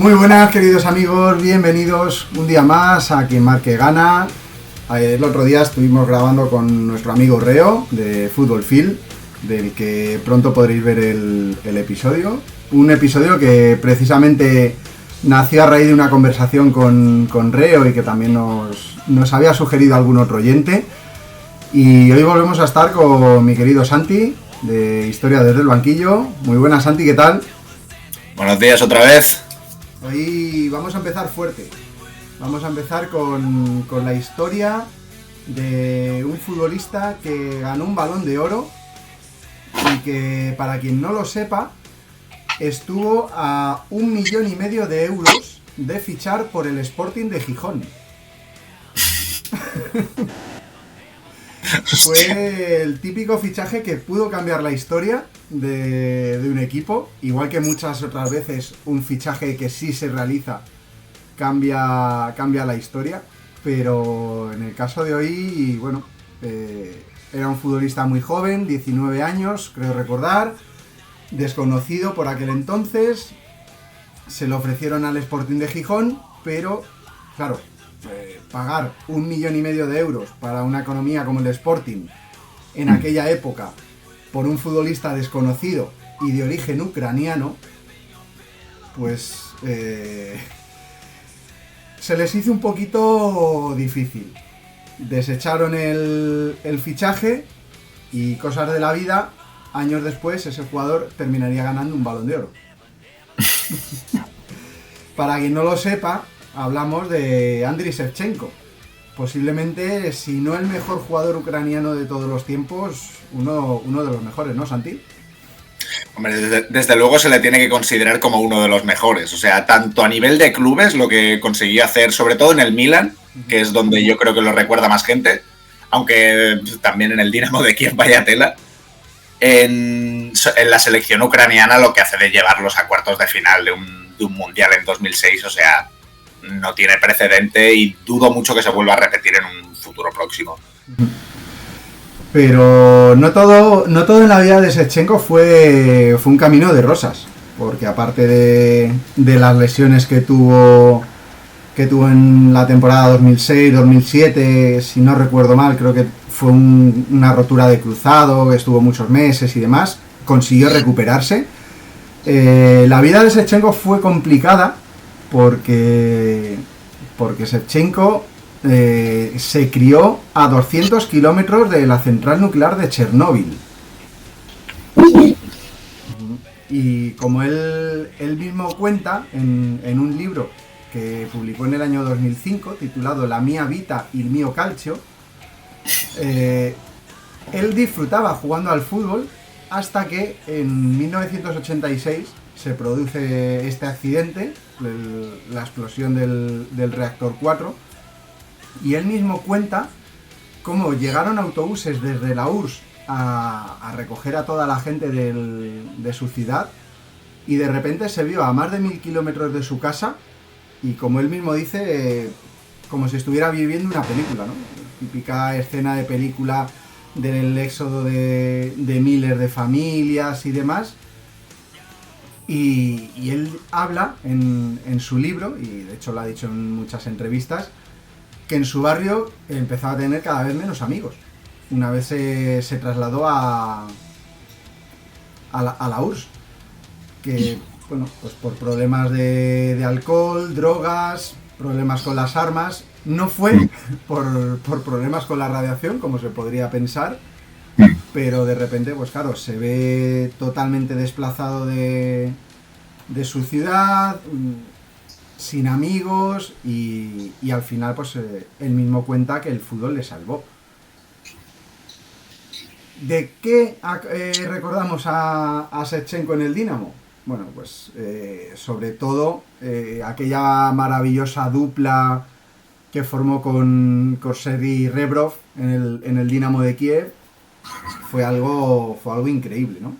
Muy buenas, queridos amigos, bienvenidos un día más a Quien Marque Gana. El otro día estuvimos grabando con nuestro amigo Reo de Fútbol Field, del que pronto podréis ver el episodio. Un episodio que precisamente nació a raíz de una conversación con Reo y que también nos había sugerido algún otro oyente. Y hoy volvemos a estar con mi querido Santi, de Historia desde el Banquillo. Muy buenas, Santi, ¿qué tal? Buenos días otra vez. Hoy vamos a empezar fuerte. Vamos a empezar con la historia de un futbolista que ganó un Balón de Oro y que, para quien no lo sepa, estuvo a 1,5 millones de euros de fichar por el Sporting de Gijón. Fue el típico fichaje que pudo cambiar la historia de un equipo, igual que muchas otras veces un fichaje que sí se realiza cambia la historia, pero en el caso de hoy, bueno, era un futbolista muy joven, 19 años, creo recordar, desconocido por aquel entonces, se lo ofrecieron al Sporting de Gijón, pero claro, pagar 1,5 millones de euros para una economía como el Sporting en aquella época por un futbolista desconocido y de origen ucraniano, pues se les hizo un poquito difícil. Desecharon el fichaje y, cosas de la vida, años después ese jugador terminaría ganando un Balón de Oro. Para quien no lo sepa, hablamos de Andriy Shevchenko, posiblemente, si no el mejor jugador ucraniano de todos los tiempos, uno de los mejores, ¿no, Santi? Hombre, desde luego se le tiene que considerar como uno de los mejores, o sea, tanto a nivel de clubes, lo que conseguía hacer, sobre todo en el Milan, que es donde yo creo que lo recuerda más gente, aunque también en el Dinamo de Kiev, vaya tela, en la selección ucraniana, lo que hace de llevarlos a cuartos de final de un mundial en 2006, o sea, no tiene precedente y dudo mucho que se vuelva a repetir en un futuro próximo. Pero no todo en la vida de Shevchenko fue un camino de rosas, porque aparte de las lesiones que tuvo en la temporada 2006-2007, si no recuerdo mal, creo que fue una rotura de cruzado, que estuvo muchos meses y demás, consiguió recuperarse. La vida de Shevchenko fue complicada porque Shevchenko se crió a 200 kilómetros de la central nuclear de Chernóbil. Y como él mismo cuenta en un libro que publicó en el año 2005, titulado La mia vita, il mio calcio, él disfrutaba jugando al fútbol hasta que en 1986 se produce este accidente, la explosión del reactor 4, y él mismo cuenta cómo llegaron autobuses desde la URSS a recoger a toda la gente de su ciudad, y de repente se vio a más de 1.000 kilómetros de su casa, y como él mismo dice, como si estuviera viviendo una película, ¿no? Típica escena de película del éxodo de miles de familias y demás. Y él habla en su libro, y de hecho lo ha dicho en muchas entrevistas, que en su barrio empezaba a tener cada vez menos amigos. Una vez se trasladó a la URSS, que, bueno, pues por problemas de alcohol, drogas, problemas con las armas, no fue por problemas con la radiación, como se podría pensar, pero de repente, pues claro, se ve totalmente desplazado de su ciudad, sin amigos, y al final, pues él mismo cuenta que el fútbol le salvó. ¿De qué recordamos a Shevchenko en el Dinamo? Bueno, pues sobre todo aquella maravillosa dupla que formó con Sergei Rebrov en el Dinamo de Kiev. Fue algo increíble, ¿no?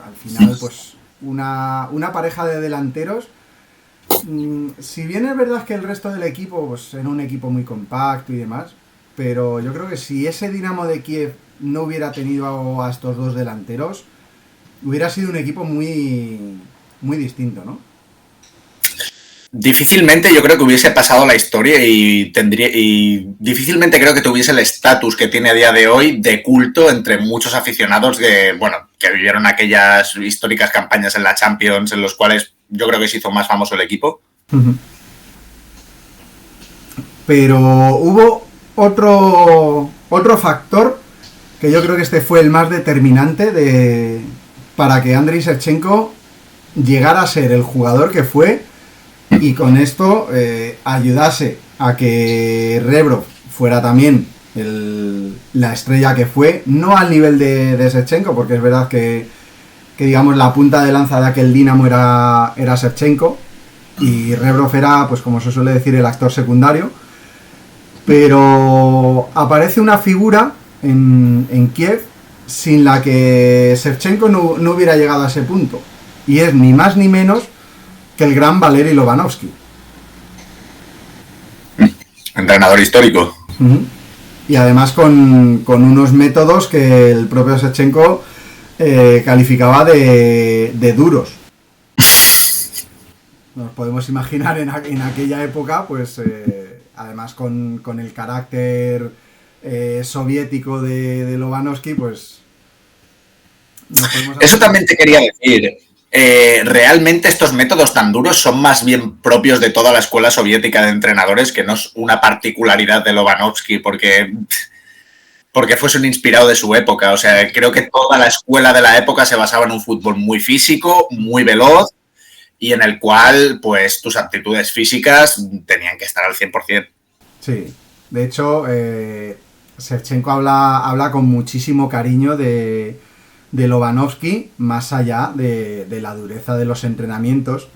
Al final, pues una pareja de delanteros. Si bien es verdad que el resto del equipo, pues, era un equipo muy compacto y demás, pero yo creo que si ese Dinamo de Kiev no hubiera tenido a estos dos delanteros, hubiera sido un equipo muy, muy distinto, ¿no? difícilmente yo creo que hubiese pasado la historia y difícilmente creo que tuviese el estatus que tiene a día de hoy de culto entre muchos aficionados que vivieron aquellas históricas campañas en la Champions en los cuales yo creo que se hizo más famoso el equipo. Pero hubo otro factor que yo creo que este fue el más determinante para que Andriy Shevchenko llegara a ser el jugador que fue y con esto ayudase a que Rebrov fuera también la estrella que fue, no al nivel de Shevchenko, porque es verdad que digamos la punta de lanza de aquel Dinamo era Shevchenko y Rebrov era, pues como se suele decir, el actor secundario, pero aparece una figura en Kiev sin la que Shevchenko no hubiera llegado a ese punto, y es ni más ni menos que el gran Valery Lobanovsky. Entrenador histórico. Y además con unos métodos que el propio Shevchenko calificaba de duros. Nos podemos imaginar en aquella época, pues además con el carácter soviético de Lobanovsky, pues... Eso también te quería decir. Realmente estos métodos tan duros son más bien propios de toda la escuela soviética de entrenadores, que no es una particularidad de Lobanovsky porque fuese un inspirado de su época. O sea, creo que toda la escuela de la época se basaba en un fútbol muy físico, muy veloz y en el cual pues tus aptitudes físicas tenían que estar al 100%. Sí, de hecho Shevchenko habla con muchísimo cariño de Lobanovsky, más allá de la dureza de los entrenamientos,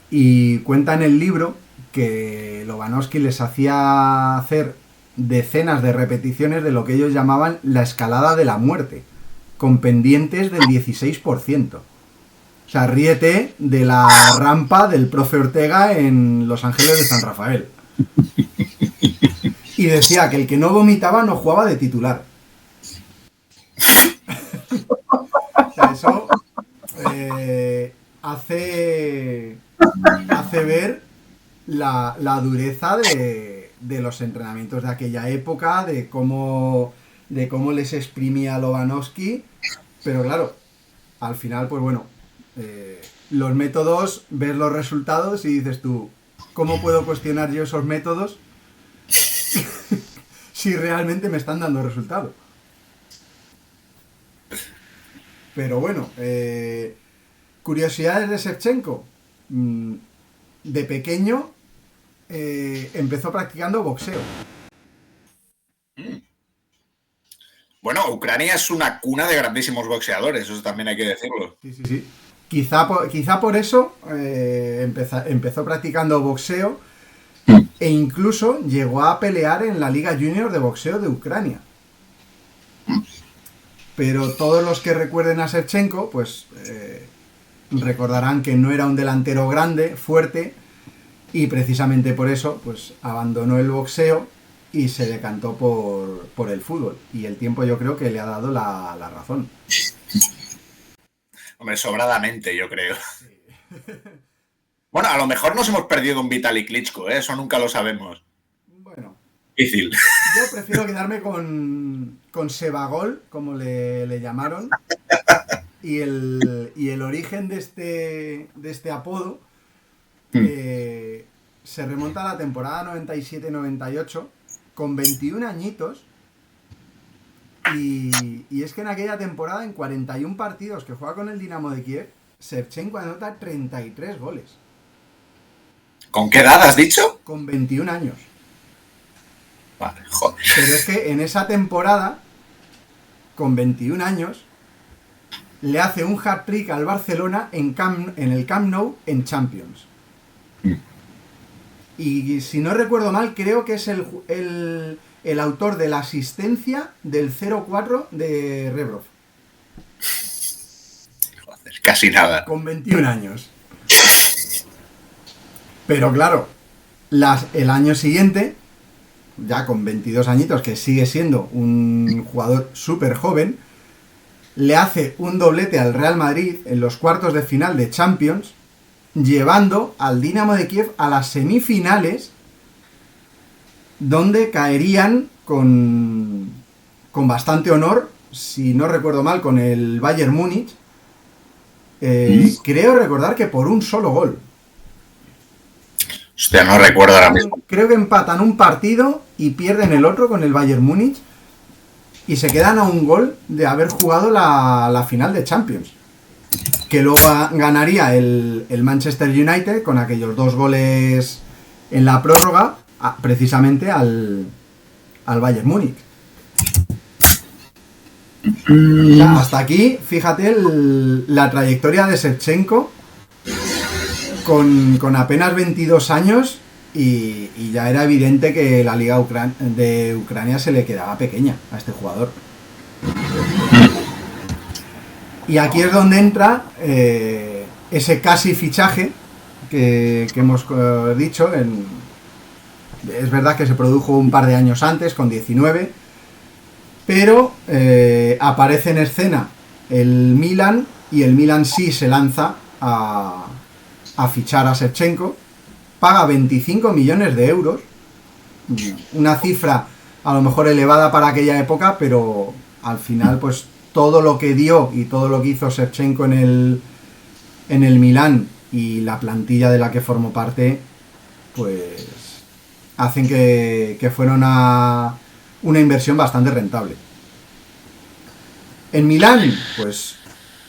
y cuenta en el libro que Lobanovsky les hacía hacer decenas de repeticiones de lo que ellos llamaban la escalada de la muerte, con pendientes del 16%. O sea, ríete de la rampa del profe Ortega en Los Ángeles de San Rafael. Y decía que el que no vomitaba no jugaba de titular. Eso hace ver la dureza de los entrenamientos de aquella época, de cómo les exprimía Lobanovsky, pero claro, al final, pues bueno, los métodos, ves los resultados y dices tú, ¿cómo puedo cuestionar yo esos métodos si realmente me están dando resultados? Pero bueno, curiosidades de Shevchenko. De pequeño empezó practicando boxeo. Bueno, Ucrania es una cuna de grandísimos boxeadores, eso también hay que decirlo. Sí. Quizá por eso empezó practicando boxeo e incluso llegó a pelear en la Liga Junior de Boxeo de Ucrania. Pero todos los que recuerden a Shevchenko, pues recordarán que no era un delantero grande, fuerte, y precisamente por eso pues abandonó el boxeo y se decantó por el fútbol. Y el tiempo yo creo que le ha dado la razón. Hombre, sobradamente, yo creo. Sí. Bueno, a lo mejor nos hemos perdido un Vitaly Klitschko, ¿eh? Eso nunca lo sabemos. Bueno. Difícil. Yo prefiero quedarme con Sebagol, como le llamaron. Y el origen de este apodo se remonta a la temporada 97-98, con 21 añitos. Y es que en aquella temporada, en 41 partidos que juega con el Dinamo de Kiev, Shevchenko anota 33 goles. ¿Con qué edad has dicho? Con 21 años. Vale, joder. Pero es que en esa temporada, con 21 años, le hace un hat-trick al Barcelona en el Camp Nou en Champions. Y si no recuerdo mal, creo que es el autor de la asistencia del 0-4 de Rebrov. Joder, casi nada. Con 21 años. Pero claro, el año siguiente, ya con 22 añitos, que sigue siendo un jugador súper joven, le hace un doblete al Real Madrid en los cuartos de final de Champions llevando al Dinamo de Kiev a las semifinales, donde caerían con bastante honor, si no recuerdo mal, con el Bayern Múnich. Creo recordar que por un solo gol. Hostia, no recuerdo ahora mismo. Creo que empatan un partido y pierden el otro con el Bayern Múnich y se quedan a un gol de haber jugado la final de Champions, que luego ganaría el Manchester United con aquellos 2 goles en la prórroga, precisamente al Bayern Múnich. O sea, hasta aquí, fíjate la trayectoria de Shevchenko con apenas 22 años y ya era evidente que la Liga de Ucrania se le quedaba pequeña a este jugador. Y aquí es donde entra ese casi fichaje que hemos dicho. Es verdad que se produjo un par de años antes, con 19, pero aparece en escena el Milan y el Milan sí se lanza a fichar a Shevchenko, paga 25 millones de euros, una cifra a lo mejor elevada para aquella época, pero al final pues todo lo que dio y todo lo que hizo Shevchenko en el Milan y la plantilla de la que formó parte, pues hacen que fuera una inversión bastante rentable. En Milán, pues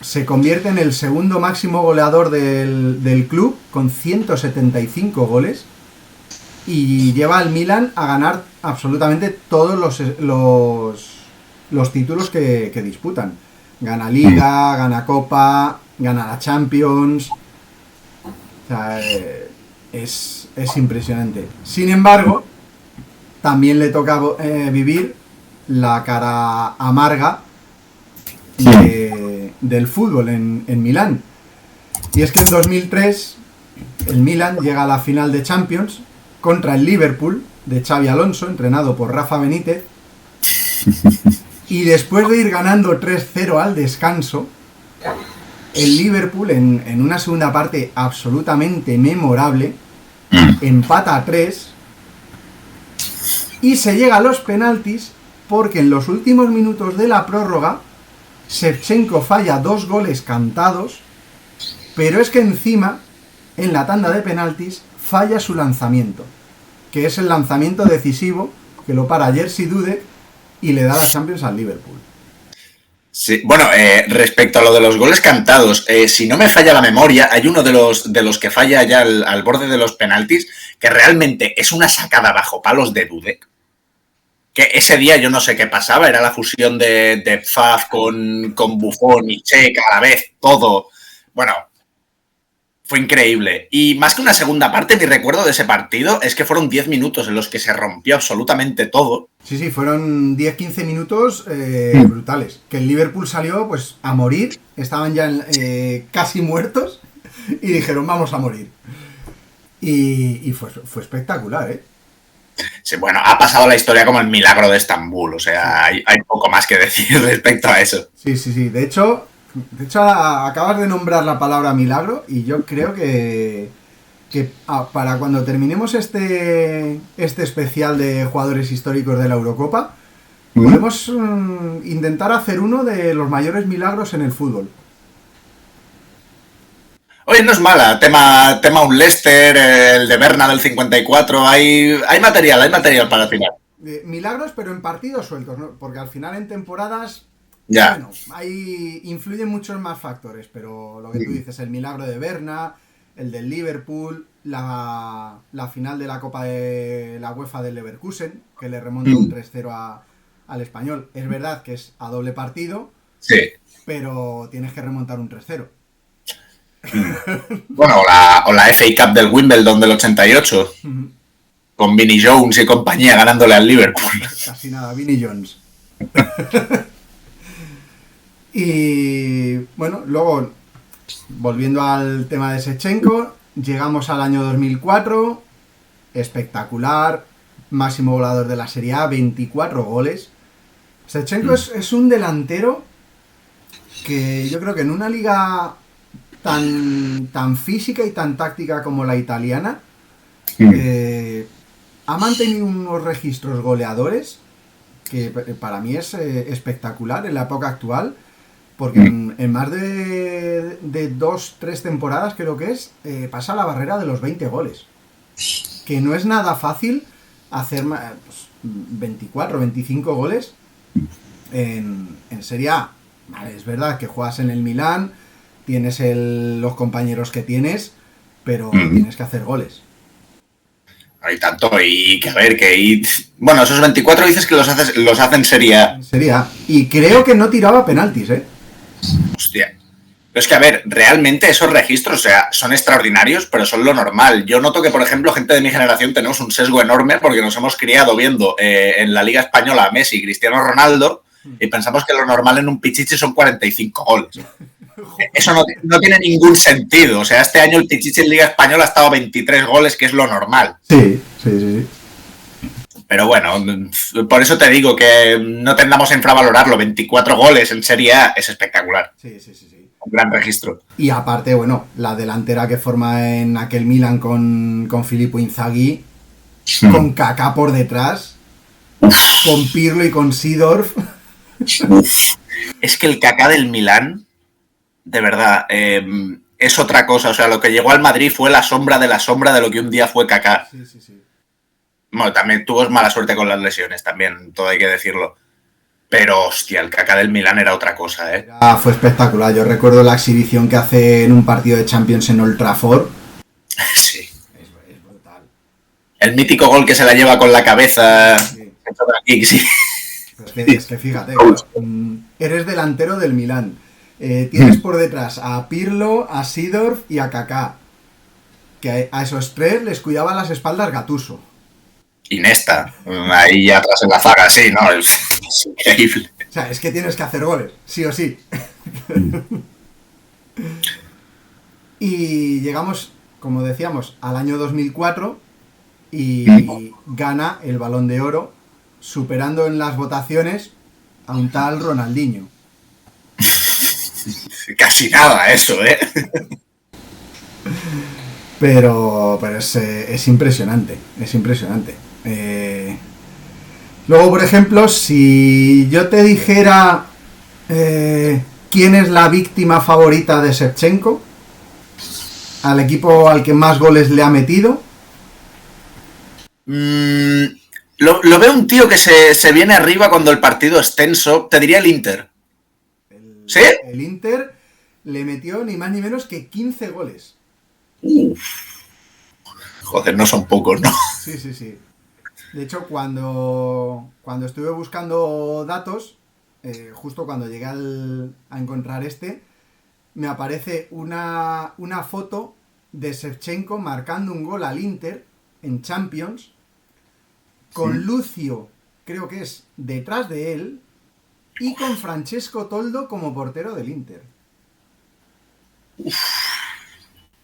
se convierte en el segundo máximo goleador del club con 175 goles y lleva al Milan a ganar absolutamente todos los títulos que disputan. Gana Liga, gana Copa, gana la Champions. O sea, es impresionante. Sin embargo, también le toca vivir la cara amarga del fútbol en Milán. Y es que en 2003 el Milan llega a la final de Champions contra el Liverpool de Xabi Alonso, entrenado por Rafa Benítez, y después de ir ganando 3-0 al descanso, el Liverpool en una segunda parte absolutamente memorable empata a 3 y se llega a los penaltis, porque en los últimos minutos de la prórroga Shevchenko falla 2 goles cantados, pero es que encima en la tanda de penaltis falla su lanzamiento, que es el lanzamiento decisivo que lo para Jerzy Dudek y le da la Champions al Liverpool. Sí, bueno, respecto a lo de los goles cantados, si no me falla la memoria, hay uno de los que falla ya al borde de los penaltis, que realmente es una sacada bajo palos de Dudek. Que ese día yo no sé qué pasaba, era la fusión de Pfaff con Buffon y Cech a la vez, todo. Bueno, fue increíble. Y más que una segunda parte, mi recuerdo de ese partido es que fueron 10 minutos en los que se rompió absolutamente todo. Sí, fueron 10-15 minutos brutales. Que el Liverpool salió pues a morir, estaban ya casi muertos y dijeron vamos a morir. Y fue espectacular, ¿eh? Sí, bueno, ha pasado la historia como el milagro de Estambul, o sea, hay poco más que decir respecto a eso. Sí. De hecho, acabas de nombrar la palabra milagro y yo creo que para cuando terminemos este especial de jugadores históricos de la Eurocopa, podemos intentar hacer uno de los mayores milagros en el fútbol. Oye, no es mala, tema un Leicester, el de Berna del 54, hay material para tirar. Milagros, pero en partidos sueltos, ¿no? Porque al final en temporadas, ya. Bueno, ahí influyen muchos más factores, pero lo que tú dices, el milagro de Berna, el del Liverpool, la final de la Copa de la UEFA del Leverkusen, que le remonta un 3-0 al Español. Es verdad que es a doble partido, sí, pero tienes que remontar un 3-0. Bueno, o la FA Cup del Wimbledon del 88, con Vinnie Jones y compañía ganándole al Liverpool. Casi nada, Vinnie Jones. Y bueno, luego, volviendo al tema de Shevchenko, llegamos al año 2004, espectacular, máximo goleador de la Serie A, 24 goles. Shevchenko es un delantero que yo creo que en una liga tan física y tan táctica como la italiana, ha mantenido unos registros goleadores que para mí es espectacular en la época actual, porque en más de 2-3 temporadas creo que pasa la barrera de los 20 goles, que no es nada fácil hacer 24 o 25 goles en Serie A. Vale, es verdad que juegas en el Milán, tienes los compañeros que tienes, pero tienes que hacer goles. Hay tanto, y que a ver, bueno, esos 24 dices que los hacen Serie A. Serie A. Y creo que no tiraba penaltis, Hostia. Pero es que, a ver, realmente esos registros, o sea, son extraordinarios, pero son lo normal. Yo noto que, por ejemplo, gente de mi generación tenemos un sesgo enorme porque nos hemos criado viendo en la Liga Española a Messi y Cristiano Ronaldo y pensamos que lo normal en un Pichichi son 45 goles. Eso no tiene ningún sentido. O sea, este año el Pichichi en Liga Española ha estado a 23 goles, que es lo normal. Sí. Pero bueno, por eso te digo que no tendamos a infravalorarlo. 24 goles en Serie A es espectacular. Sí. Un gran registro. Y aparte, bueno, la delantera que forma en aquel Milan con Filippo Inzaghi, con Kaká por detrás, con Pirlo y con Seedorf. Es que el Kaká del Milán, de verdad, es otra cosa. O sea, lo que llegó al Madrid fue la sombra de lo que un día fue Kaká. Sí. Bueno, también tuvo mala suerte con las lesiones, también, todo hay que decirlo. Pero, hostia, el Kaká del Milán era otra cosa, Fue espectacular. Yo recuerdo la exhibición que hace en un partido de Champions en Old Trafford. Sí. Es brutal. El mítico gol que se la lleva con la cabeza. Sí. Es que fíjate, eres delantero del Milán. Tienes por detrás a Pirlo, a Seedorf y a Kaká. Que a esos tres les cuidaba las espaldas Gattuso. Iniesta, ahí atrás en la zaga, sí, ¿no? Es increíble. O sea, es que tienes que hacer goles, sí o sí. Y llegamos, como decíamos, al año 2004 y gana el Balón de Oro, superando en las votaciones a un tal Ronaldinho. Casi nada eso, Pero es impresionante, Luego, por ejemplo, si yo te dijera quién es la víctima favorita de Shevchenko, al equipo al que más goles le ha metido. Lo veo un tío que se viene arriba cuando el partido es tenso. Te diría el Inter. ¿Sí? El Inter le metió ni más ni menos que 15 goles. Joder, no son pocos, ¿no? Sí. De hecho, cuando estuve buscando datos, justo cuando llegué a encontrar me aparece una foto de Shevchenko marcando un gol al Inter en Champions, con Lucio, creo que es detrás de él, y con Francesco Toldo como portero del Inter.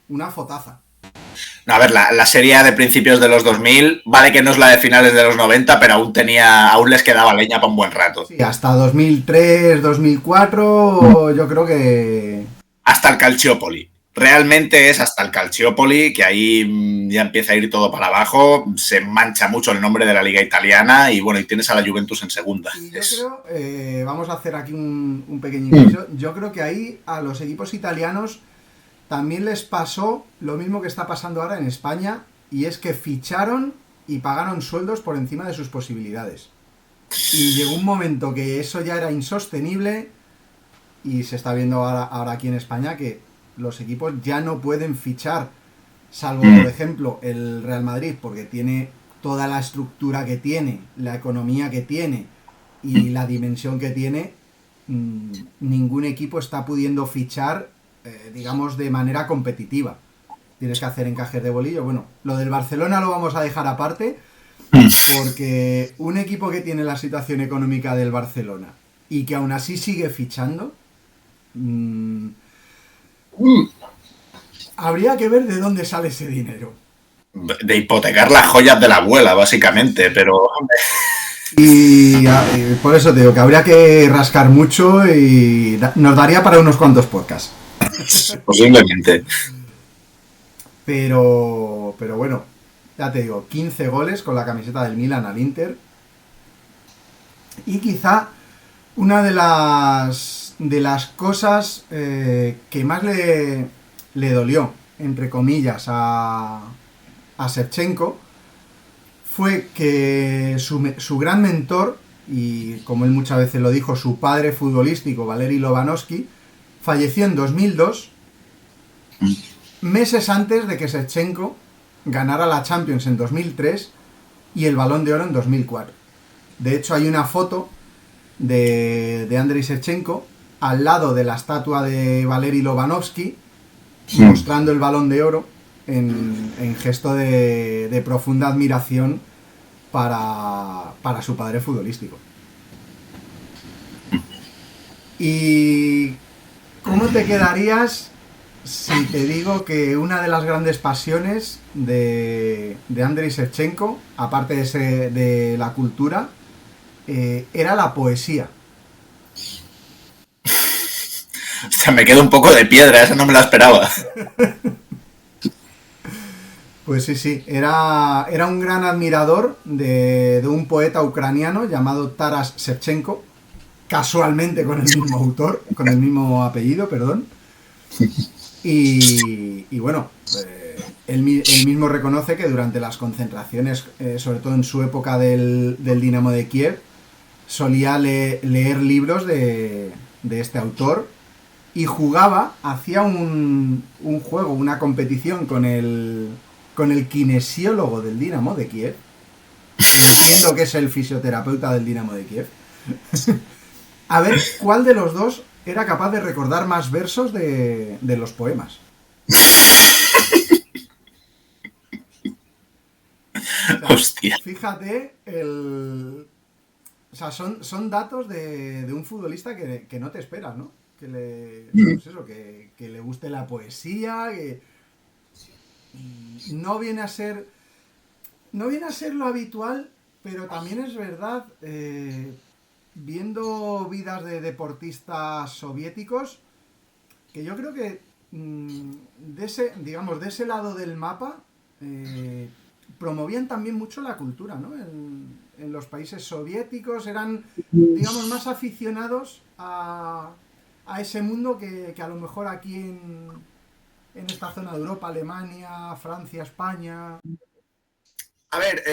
Una fotaza. A ver, la Serie A de principios de los 2000, vale que no es la de finales de los 90, pero aún les quedaba leña para un buen rato. Sí, hasta 2003, 2004, yo creo que... Hasta el Calciopoli. Realmente es hasta el Calciopoli, que ahí ya empieza a ir todo para abajo, se mancha mucho el nombre de la liga italiana y bueno, y tienes a la Juventus en segunda. Y yo creo, vamos a hacer aquí un pequeño inciso, yo creo que ahí a los equipos italianos también les pasó lo mismo que está pasando ahora en España, y es que ficharon y pagaron sueldos por encima de sus posibilidades. Y llegó un momento que eso ya era insostenible, y se está viendo ahora aquí en España que los equipos ya no pueden fichar, salvo por ejemplo el Real Madrid, porque tiene toda la estructura que tiene, la economía que tiene y la dimensión que tiene. Ningún equipo está pudiendo fichar, digamos, de manera competitiva. Tienes que hacer encajes de bolillo. Bueno, lo del Barcelona lo vamos a dejar aparte, porque un equipo que tiene la situación económica del Barcelona y que aún así sigue fichando, habría que ver de dónde sale ese dinero. De hipotecar las joyas de la abuela, básicamente, pero... Y por eso te digo que habría que rascar mucho y nos daría para unos cuantos podcasts. Posiblemente. Pero bueno, ya te digo, 15 goles con la camiseta del Milan al Inter. Y quizá una de las cosas que más le dolió, entre comillas, a Shevchenko fue que su gran mentor, y como él muchas veces lo dijo, su padre futbolístico, Valeri Lobanovsky, falleció en 2002, meses antes de que Shevchenko ganara la Champions en 2003 y el Balón de Oro en 2004. De hecho, hay una foto de Andrei Shevchenko al lado de la estatua de Valeri Lobanovsky, mostrando el Balón de Oro en gesto de profunda admiración para su padre futbolístico. ¿Y cómo te quedarías si te digo que una de las grandes pasiones de Andrei Shevchenko, aparte de la cultura, era la poesía? O sea, me quedo un poco de piedra, esa no me la esperaba. Pues sí, era un gran admirador de un poeta ucraniano llamado Taras Shevchenko, casualmente con el mismo autor, con el mismo apellido, perdón. Y bueno, él mismo reconoce que durante las concentraciones, sobre todo en su época del Dinamo de Kiev, solía leer libros de este autor y jugaba, hacía un juego, una competición con el kinesiólogo del Dinamo de Kiev. Entiendo que es el fisioterapeuta del Dinamo de Kiev. A ver cuál de los dos era capaz de recordar más versos de los poemas. O sea, Hostia. fíjate, o sea, son datos de un futbolista que no te esperas, ¿no? Pues eso, que le guste la poesía, que no viene a ser, no viene a ser lo habitual, pero también es verdad, viendo vidas de deportistas soviéticos, que yo creo que digamos, de ese lado del mapa, promovían también mucho la cultura, ¿no? En los países soviéticos eran, digamos, más aficionados a ese mundo que a lo mejor aquí en esta zona de Europa, Alemania, Francia, España. A ver,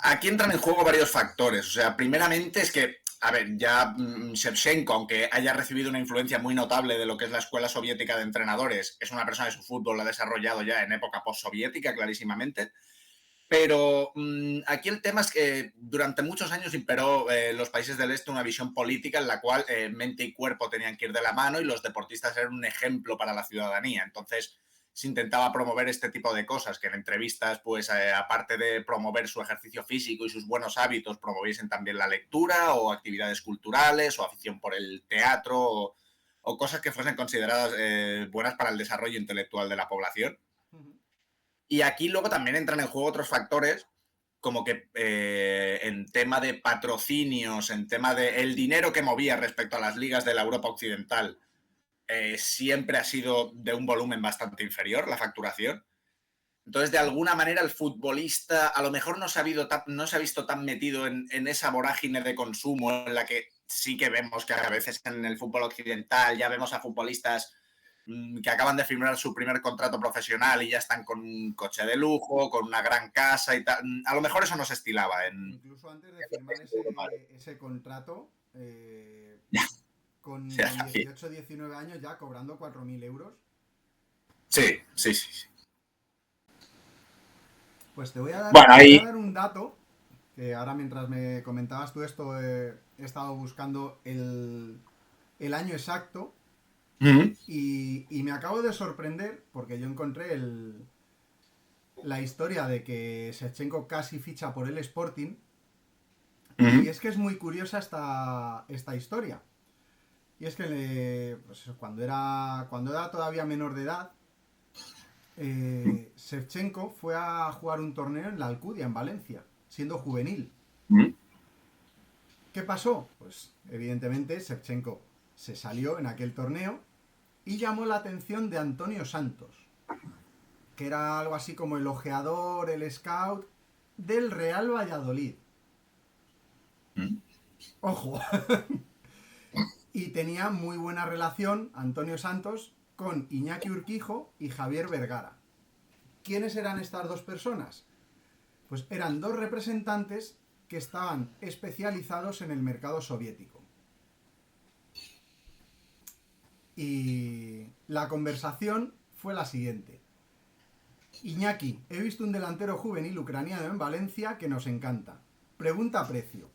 aquí entran en juego varios factores. O sea, primeramente es que, a ver, ya Shevchenko, aunque haya recibido una influencia muy notable de lo que es la escuela soviética de entrenadores, es una persona que su fútbol lo ha desarrollado ya en época postsoviética, clarísimamente. Pero aquí el tema es que durante muchos años imperó en los países del este una visión política en la cual mente y cuerpo tenían que ir de la mano y los deportistas eran un ejemplo para la ciudadanía. Entonces se intentaba promover este tipo de cosas, que en entrevistas, pues aparte de promover su ejercicio físico y sus buenos hábitos, promoviesen también la lectura o actividades culturales o afición por el teatro o cosas que fuesen consideradas buenas para el desarrollo intelectual de la población. Y aquí luego también entran en juego otros factores, como que en tema de patrocinios, en tema de el dinero que movía respecto a las ligas de la Europa Occidental, siempre ha sido de un volumen bastante inferior la facturación. Entonces, de alguna manera, el futbolista a lo mejor no no se ha visto tan metido en esa vorágine de consumo en la que sí que vemos que a veces en el fútbol occidental ya vemos a futbolistas que acaban de firmar su primer contrato profesional y ya están con un coche de lujo, con una gran casa y tal. A lo mejor eso no se estilaba Incluso antes de firmar ese contrato, se con hacía. 18 19 años ya cobrando 4.000 euros. Sí, sí, sí. Pues Bueno, te voy a ahí. dar un dato, que ahora mientras me comentabas tú esto, he estado buscando el año exacto y me acabo de sorprender porque yo encontré la historia de que Shevchenko casi ficha por el Sporting. Y es que es muy curiosa esta historia. Y es que pues cuando era todavía menor de edad, Shevchenko fue a jugar un torneo en la Alcudia, en Valencia, siendo juvenil. ¿Qué pasó? Pues evidentemente Shevchenko se salió en aquel torneo y llamó la atención de Antonio Santos, que era algo así como el ojeador, el scout del Real Valladolid. Ojo. Y tenía muy buena relación Antonio Santos con Iñaki Urquijo y Javier Vergara. ¿Quiénes eran estas dos personas? Pues eran dos representantes que estaban especializados en el mercado soviético. Y la conversación fue la siguiente. Iñaki, he visto un delantero juvenil ucraniano en Valencia que nos encanta. Pregunta precio.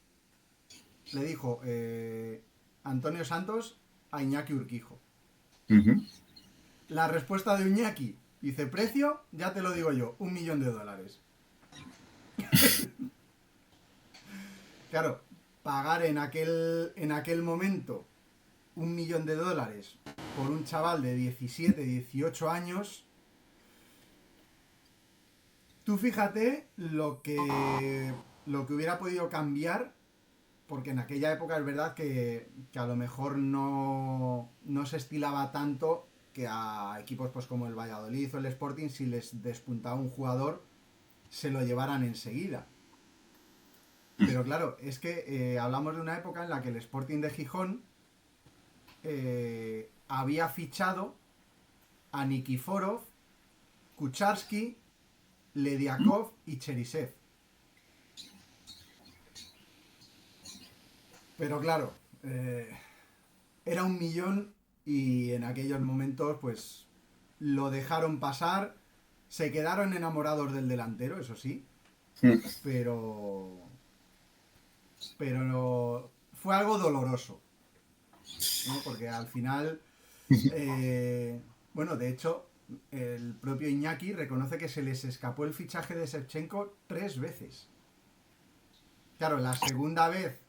Le dijo Antonio Santos a Iñaki Urquijo. La respuesta de Iñaki dice, precio, ya te lo digo yo, $1.000.000. Claro, pagar en aquel momento $1.000.000 por un chaval de 17, 18 años. Tú fíjate lo que hubiera podido cambiar, porque en aquella época es verdad que a lo mejor no se estilaba tanto que a equipos pues como el Valladolid o el Sporting, si les despuntaba un jugador, se lo llevaran enseguida. Pero claro, es que hablamos de una época en la que el Sporting de Gijón había fichado a Nikiforov, Kucharski, Lediakov y Cherisev. Pero claro, era 1 millón y en aquellos momentos pues lo dejaron pasar, se quedaron enamorados del delantero, eso sí, pero fue algo doloroso, ¿no? Porque al final, bueno, de hecho, el propio Iñaki reconoce que se les escapó el fichaje de Shevchenko 3 veces. Claro, la segunda vez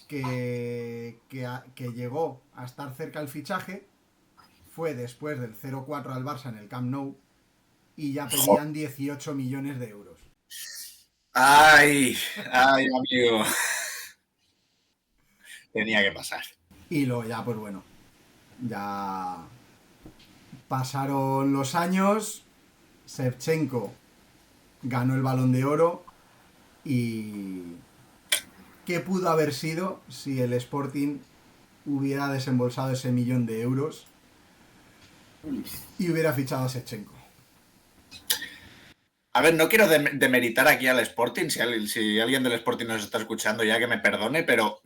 que llegó a estar cerca el fichaje fue después del 0-4 al Barça en el Camp Nou y ya pedían 18 millones de euros. ¡Ay, amigo! Tenía que pasar. Y luego ya, pues bueno, ya pasaron los años, Shevchenko ganó el Balón de Oro y ¿qué pudo haber sido si el Sporting hubiera desembolsado ese 1.000.000 de euros y hubiera fichado a Shevchenko? A ver, no quiero demeritar aquí al Sporting, si alguien del Sporting nos está escuchando ya que me perdone, pero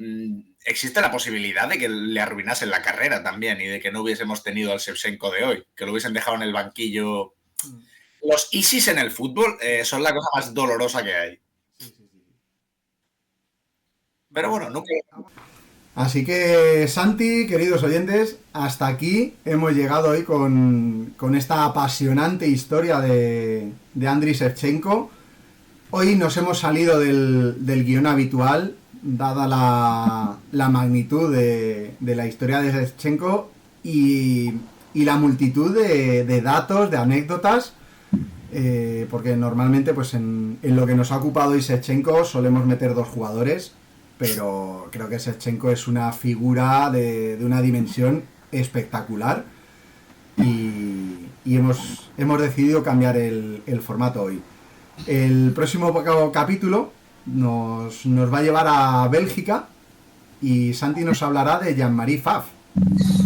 existe la posibilidad de que le arruinasen la carrera también y de que no hubiésemos tenido al Shevchenko de hoy, que lo hubiesen dejado en el banquillo. Los ISIS en el fútbol son la cosa más dolorosa que hay. Sí. Pero bueno, no quiero... Así que, Santi, queridos oyentes, hasta aquí hemos llegado hoy con esta apasionante historia de Andriy Shevchenko. Hoy nos hemos salido del guión habitual, dada la magnitud de la historia de Shevchenko y la multitud de datos, de anécdotas, porque normalmente pues en lo que nos ha ocupado hoy Shevchenko solemos meter 2 jugadores, pero creo que Shevchenko es una figura de una dimensión espectacular y hemos decidido cambiar el formato hoy. El próximo capítulo nos va a llevar a Bélgica y Santi nos hablará de Jean-Marie Pfaff,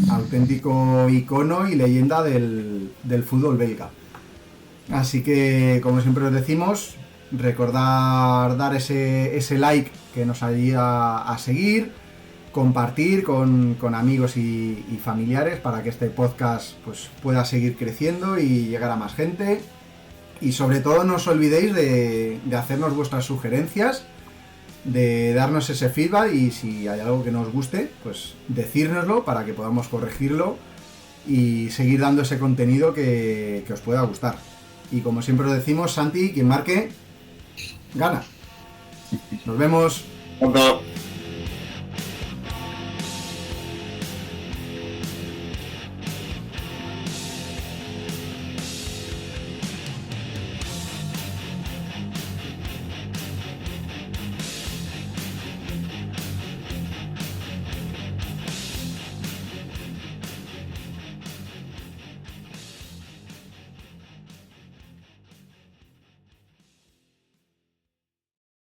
auténtico icono y leyenda del fútbol belga. Así que, como siempre os decimos, recordar dar ese like que nos ayuda a seguir, compartir con amigos y familiares para que este podcast pues pueda seguir creciendo y llegar a más gente. Y sobre todo no os olvidéis de hacernos vuestras sugerencias, de darnos ese feedback y si hay algo que no os guste, pues decírnoslo para que podamos corregirlo y seguir dando ese contenido que os pueda gustar. Y como siempre os decimos, Santi, quien marque, gana. Nos vemos. Pronto.